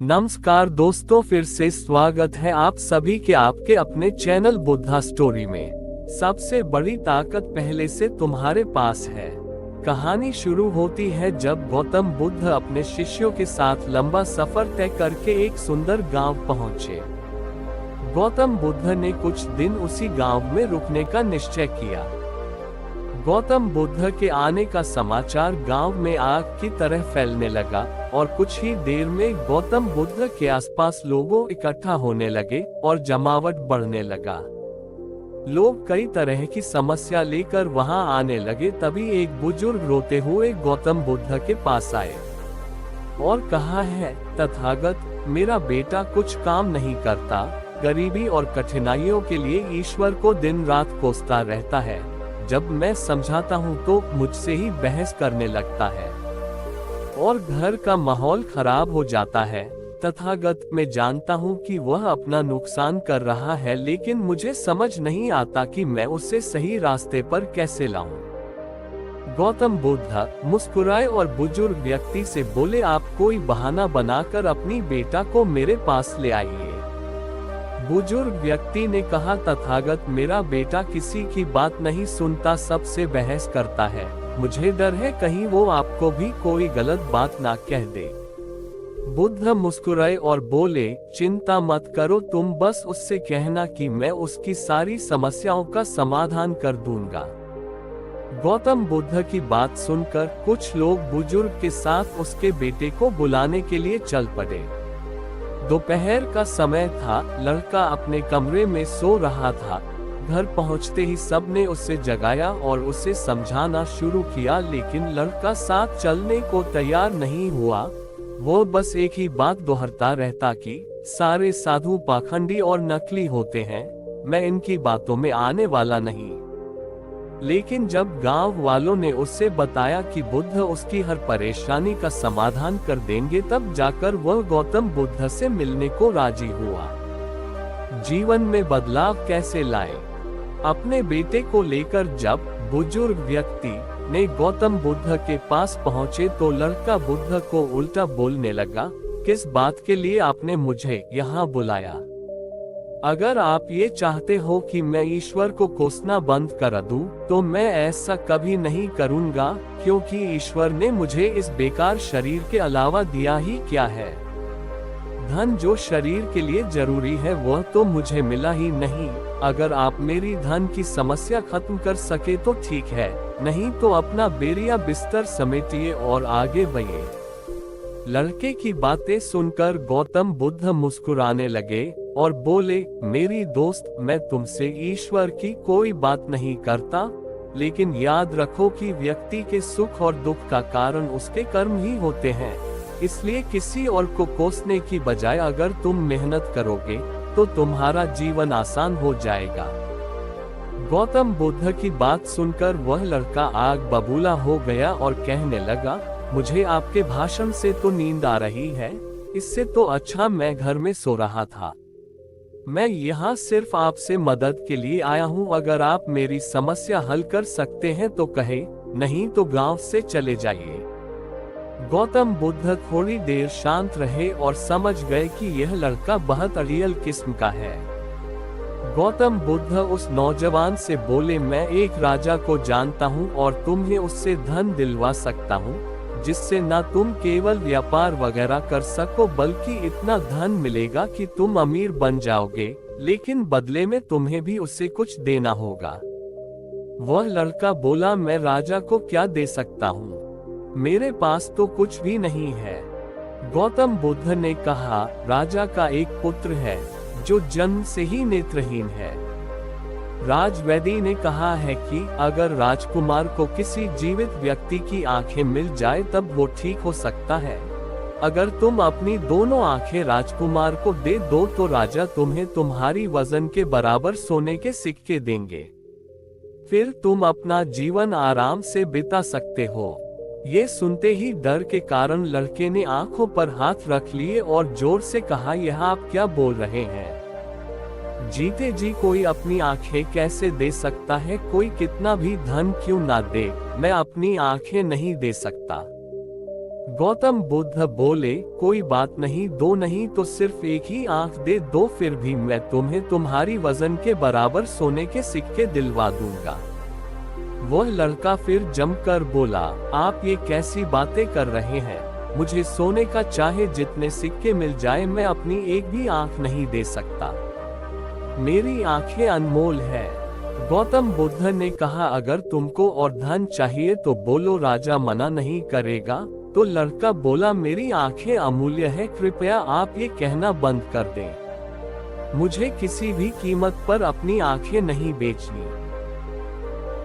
नमस्कार दोस्तों, फिर से स्वागत है आप सभी के आपके अपने चैनल बुद्धा स्टोरी में। सबसे बड़ी ताकत पहले से तुम्हारे पास है। कहानी शुरू होती है जब गौतम बुद्ध अपने शिष्यों के साथ लंबा सफर तय करके एक सुंदर गांव पहुंचे। गौतम बुद्ध ने कुछ दिन उसी गांव में रुकने का निश्चय किया। गौतम बुद्ध के आने का समाचार गांव में आग की तरह फैलने लगा और कुछ ही देर में गौतम बुद्ध के आसपास लोगों इकट्ठा होने लगे और जमावट बढ़ने लगा। लोग कई तरह की समस्या लेकर वहां आने लगे। तभी एक बुजुर्ग रोते हुए गौतम बुद्ध के पास आए और कहा है, तथागत, मेरा बेटा कुछ काम नहीं करता, गरीबी और कठिनाइयों के लिए ईश्वर को दिन रात कोसता रहता है। जब मैं समझाता हूँ तो मुझसे ही बहस करने लगता है और घर का माहौल खराब हो जाता है। तथागत, मैं जानता हूँ कि वह अपना नुकसान कर रहा है, लेकिन मुझे समझ नहीं आता कि मैं उसे सही रास्ते पर कैसे लाऊं। गौतम बुद्ध मुस्कुराए और बुजुर्ग व्यक्ति से बोले, आप कोई बहाना बनाकर अपनी बेटा को मेरे पास ले आइए। बुजुर्ग व्यक्ति ने कहा, तथागत, मेरा बेटा किसी की बात नहीं सुनता, सबसे बहस करता है। मुझे डर है कहीं वो आपको भी कोई गलत बात ना कह दे। बुद्ध मुस्कुराए और बोले, चिंता मत करो, तुम बस उससे कहना कि मैं उसकी सारी समस्याओं का समाधान कर दूंगा। गौतम बुद्ध की बात सुनकर कुछ लोग बुजुर्ग के साथ उसके बेटे को बुलाने के लिए चल पड़े। दोपहर का समय था, लड़का अपने कमरे में सो रहा था। घर पहुंचते ही सबने उसे जगाया और उसे समझाना शुरू किया, लेकिन लड़का साथ चलने को तैयार नहीं हुआ। वो बस एक ही बात दोहराता रहता कि सारे साधु पाखंडी और नकली होते हैं, मैं इनकी बातों में आने वाला नहीं। लेकिन जब गांव वालों ने उससे बताया कि बुद्ध उसकी हर परेशानी का समाधान कर देंगे, तब जाकर वह गौतम बुद्ध से मिलने को राजी हुआ। जीवन में बदलाव कैसे लाएं? अपने बेटे को लेकर जब बुजुर्ग व्यक्ति ने गौतम बुद्ध के पास पहुंचे तो लड़का बुद्ध को उल्टा बोलने लगा, किस बात के लिए आपने मुझे यहाँ बुलाया? अगर आप ये चाहते हो कि मैं ईश्वर को कोसना बंद कर दूं, तो मैं ऐसा कभी नहीं करूंगा, क्योंकि ईश्वर ने मुझे इस बेकार शरीर के अलावा दिया ही क्या है। धन जो शरीर के लिए जरूरी है वह तो मुझे मिला ही नहीं। अगर आप मेरी धन की समस्या खत्म कर सके तो ठीक है, नहीं तो अपना बेरिया बिस्तर समेटिए और आगे बढ़िए। लड़के की बातें सुनकर गौतम बुद्ध मुस्कुराने लगे और बोले, मेरी दोस्त, मैं तुमसे ईश्वर की कोई बात नहीं करता, लेकिन याद रखो कि व्यक्ति के सुख और दुख का कारण उसके कर्म ही होते हैं। इसलिए किसी और को कोसने की बजाय अगर तुम मेहनत करोगे तो तुम्हारा जीवन आसान हो जाएगा। गौतम बुद्ध की बात सुनकर वह लड़का आग बबूला हो गया और कहने लगा, मुझे आपके भाषण से तो नींद आ रही है, इससे तो अच्छा मैं घर में सो रहा था। मैं यहाँ सिर्फ आपसे मदद के लिए आया हूँ। अगर आप मेरी समस्या हल कर सकते हैं तो कहे, नहीं तो गांव से चले जाइए। गौतम बुद्ध थोड़ी देर शांत रहे और समझ गए कि यह लड़का बहुत अड़ियल किस्म का है। गौतम बुद्ध उस नौजवान से बोले, मैं एक राजा को जानता हूँ और तुम्हें उससे धन दिलवा सकता हूँ, जिससे न तुम केवल व्यापार वगैरह कर सको, बल्कि इतना धन मिलेगा कि तुम अमीर बन जाओगे, लेकिन बदले में तुम्हें भी उससे कुछ देना होगा। वह लड़का बोला, मैं राजा को क्या दे सकता हूँ, मेरे पास तो कुछ भी नहीं है। गौतम बुद्ध ने कहा, राजा का एक पुत्र है जो जन्म से ही नेत्रहीन है। राजवैदी ने कहा है कि अगर राजकुमार को किसी जीवित व्यक्ति की आंखें मिल जाए तब वो ठीक हो सकता है। अगर तुम अपनी दोनों आंखें राजकुमार को दे दो तो राजा तुम्हें तुम्हारी वजन के बराबर सोने के सिक्के देंगे। फिर तुम अपना जीवन आराम से बिता सकते हो। ये सुनते ही डर के कारण लड़के ने आंखों पर हाथ रख लिए और जोर से कहा, यह आप क्या बोल रहे हैं? जीते जी कोई अपनी आंखें कैसे दे सकता है? कोई कितना भी धन क्यों ना दे, मैं अपनी आंखें नहीं दे सकता। गौतम बुद्ध बोले, कोई बात नहीं, दो नहीं तो सिर्फ एक ही आंख दे दो, फिर भी मैं तुम्हें तुम्हारी वजन के बराबर सोने के सिक्के दिलवा दूंगा। वह लड़का फिर जमकर बोला, आप ये कैसी बातें कर रहे हैं? मुझे सोने का चाहे जितने सिक्के मिल जाए, मैं अपनी एक भी आंख नहीं दे सकता। मेरी आंखें अनमोल है। गौतम बुद्ध ने कहा, अगर तुमको और धन चाहिए तो बोलो, राजा मना नहीं करेगा। तो लड़का बोला, मेरी आंखें अमूल्य है, कृपया आप ये कहना बंद कर दें। मुझे किसी भी कीमत पर अपनी आंखें नहीं बेचनी।